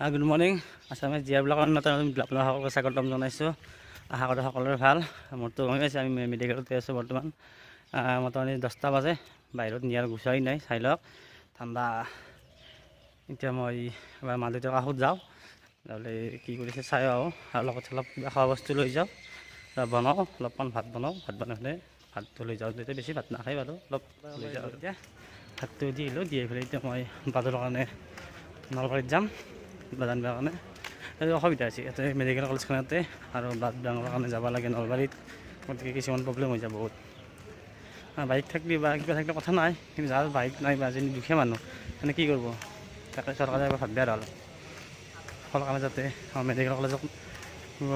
Good morning Assamese জীয়াবিলাকৰ আপোনালোকক স্বাগতম জনাইছোঁ। আশা কৰোঁ সকলোৰে ভাল। মোৰতো হৈ আছে, আমি মেডিকেলতে আছোঁ বৰ্তমান। মোটামুটি 10টা বাজে, বাহিৰত নিয়াৰ গুচাই নাই, চাই লওক ঠাণ্ডা। এতিয়া মই এবাৰ মা দেউতাৰ কাষত যাওঁ, যাবলৈ কি কৰিছে চাই আহোঁ, আৰু লগত অলপ কিবা খোৱা বস্তু লৈ যাওঁ, বনাওঁ অলপমান ভাত বনাওঁ, ভাত বনাই ভাতটো লৈ যাওঁ। তেতিয়া বেছি ভাত নাখায় বাৰু, অলপ লৈ যাওঁ। এতিয়া ভাতটো দি আহিলোঁ, দি আহি পেলাই এতিয়া মই বাজাৰৰ কাৰণে নলবাৰীত যাম। ব্লাড আনিবৰ কাৰণে এইটো অসুবিধা হৈছে ইয়াতে মেডিকেল কলেজখনতে, আৰু ব্লাড আনিবৰ কাৰণে যাব লাগে নলবাৰীত, গতিকে কিছুমান প্ৰব্লেম হৈ যায় বহুত। বাইক থাকিলে বা কিবা থাকিলে কথা নাই, কিন্তু যাৰ বাইক নাই বা এজনী দুখীয়া মানুহ মানে কি কৰিব, তাকে চৰকাৰে এবাৰ ভাবিব আৰু চৰকাৰে যাতে মেডিকেল কলেজত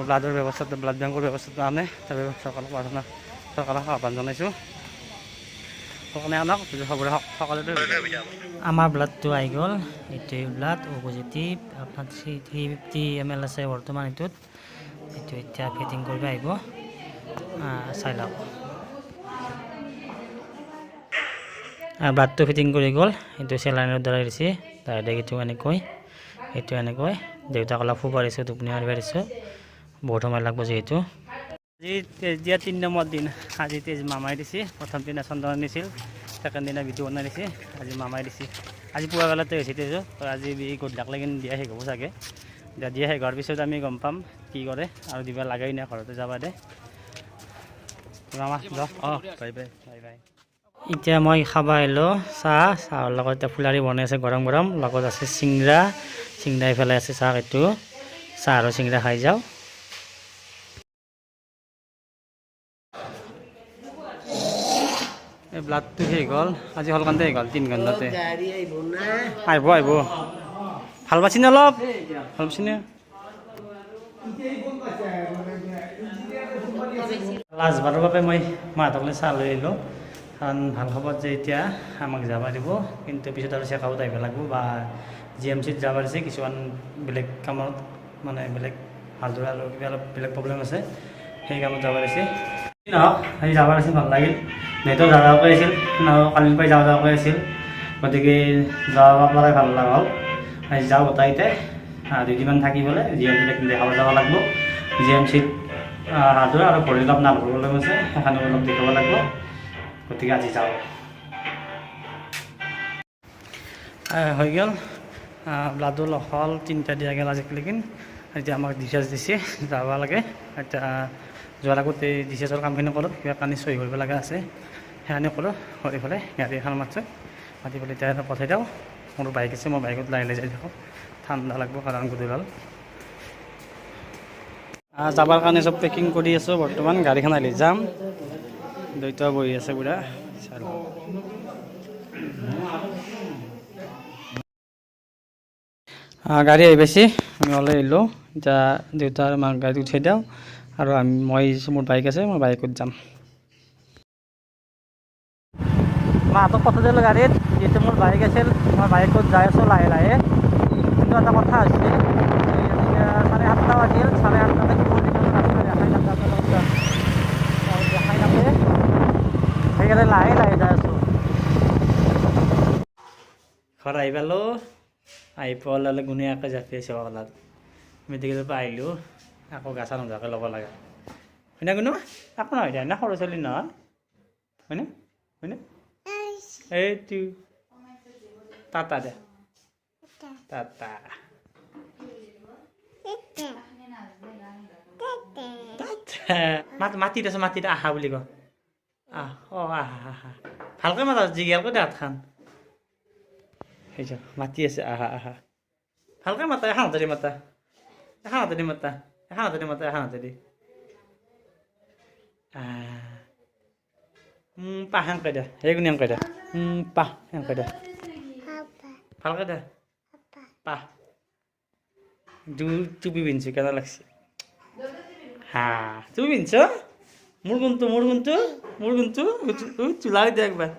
ব্লাডৰ ব্যৱস্থাটো, ব্লাড বেংকৰ ব্যৱস্থাটো আনে, তাৰ চৰকাৰক প্ৰাৰ্থনা, চৰকাৰক আহ্বান জনাইছোঁ। আমাৰ ব্লাডটো আহি গ'ল, এইটোৱে ব্লাড অ' পজিটিভ। আপোনাৰ 350 ml আছে বৰ্তমান এইটোত। এইটো এতিয়া ফিটিং কৰিব আহিব, চাই লওক। ব্লাডটো ফিটিং কৰি গ'ল, এইটো চেলাইনৰ দ্বাৰা দিছে ডাইৰেক্ট। এইটো এনেকৈ দেউতাক অলপ শুব পাৰিছোঁ, টোপনি মাৰিব পাৰিছোঁ, বহুত সময় লাগব যিহেতু। আজি তেজ দিয়া 3 নম্বৰ দিন। আজি তেজ মামাই দিছে, প্ৰথম দিনা চন্দন দিছিল, ছেকেণ্ড দিনা বিটু বনাই দিছে, আজি মামাই দিছে। আজি পুৱা বেলাতে হৈছে তেজো, আজি গধূলাকলৈকে দিয়া শেষ হ'ব চাগে। দিয়া শেষ হোৱাৰ পিছত আমি গম পাম কি কৰে, আৰু দিব লাগেই নাই, ঘৰতে যাবা দে মামা। Bye bye bye bye. এতিয়া মই খাব আহিলোঁ চাহৰ লগত। এতিয়া ফুলাৰি বনাই আছে গৰম গৰম, লগত আছে চিংৰা এইফালে আছে চাহ। এইটো চাহ আৰু চিংৰা খাই যাওঁ। এই ব্লাডটো শেষ হ'ল, আজি সলকান্তে শেষ হ'ল, 3 ঘণ্টাতে আহিব। ভাল পাইছি নে অলপ? ভাল পাইছি নে? লাষ্টবাৰৰ বাবে মই মাহঁতকলৈ চাহ লৈ আহিলোঁ, কাৰণ ভাল খবৰ যে এতিয়া আমাক যাব দিব, কিন্তু পিছত আৰু চেকআউট আহিব লাগিব, বা GMCত যাব দিছে কিছুমান বেলেগ কামত, মানে বেলেগ ভালদৰে আৰু কিবা অলপ বেলেগ প্ৰব্লেম আছে, সেই কামত যাব দিছে। নহওক আজি যাব আছিল, ভাল লাগিল। নেটৰ যাৱাকৈ আছিল, কালিৰ পৰাই যাৱাকৈ আছিল, গতিকে যাব পৰাই ভাল লগা হ'ল। আজি যাওঁ গোটাইতে 2 দিনমান থাকি পেলাই GMCত দেখাব যাব লাগিব। GMCত হাতৰ আৰু ভৰি অলপ নাৰ্ভৰ প্ৰব্লেম আছে, সেইখানে অলপ দেখাব লাগিব, গতিকে আজি যাওঁ। হৈ গ'ল ব্লাডো হ'ল 3টা দিয়া গ'ল আজিলৈকে। এতিয়া আমাক ডিচাৰ্জ দিছে, যাব লাগে। এতিয়া যোৱাৰ আগতে ডিচাৰ্জৰ কামখিনি কৰোঁ, কিবা কানি চহী কৰিব লগা আছে, সেইখিনি কৰোঁ। কৰি পেলাই গাড়ী এখন মাতি পেলাই এতিয়া পঠাই দিওঁ। মোৰ বাইক আছে, মই বাইকত লাহে লাহে যাই থাকোঁ, ঠাণ্ডা লাগিব কাৰণ গধূলি হ'ল। যাবৰ কাৰণে চব পেকিং কৰি আছোঁ বৰ্তমান। গাড়ীখন আহিলে যাম। দুইটা বহি আছে পুৰা, গাড়ী আহি পাইছে, আমি ওলাই আহিলোঁ। এতিয়া দেউতা আৰু মাক গাড়ীত উঠাই দিওঁ, আৰু মই মোৰ বাইক আছে, মই বাইকত যাম। মাহঁতক পঠাই দিলোঁ গাড়ীত, যিহেতু মোৰ বাইক আছিল, মই বাইকত যাই আছোঁ লাহে লাহে। কিন্তু এটা কথা হৈছে, 7:30 বাজিল, 7:30লৈকে দেখাই নাপায়, সেইকাৰণে লাহে লাহে যাই আছোঁ। ঘৰ আহি পালোঁ, আহি পোৱালৈ গুণীয়াকৈ জাপি আছে অকলাত। মেডিকেলৰ পৰা আহিলোঁ, আকৌ গা চা নোধোৱাকৈ ল'ব লাগে, হয়নে কোনো? একো নহয় দে, সৰু ছোৱালী নহয়, হয়নে? এইটো টাটা দে, টাটা। মাতি দেচোন, মাতি দে, আহা বুলি ক। আহা ভালকৈ মাতা, জিগিয়ালকৈ দে হাতখন। মাতি আছে, আহা ভালকৈ মাতা, এখন হাতেদি মাতা, এখন হাতেদি মাতা, এখন হাতেদি পাহ সেনকৈ দে, সেই কোনে সেনকৈ দে, পাহ সেনকৈ দে, ভালকৈ দে, পাহ। টুপি পিন্ধছোঁ, কেনে লাগছে? টুপি পিন্ধছ? মোৰ কোনটো চোলা দে একবাৰ।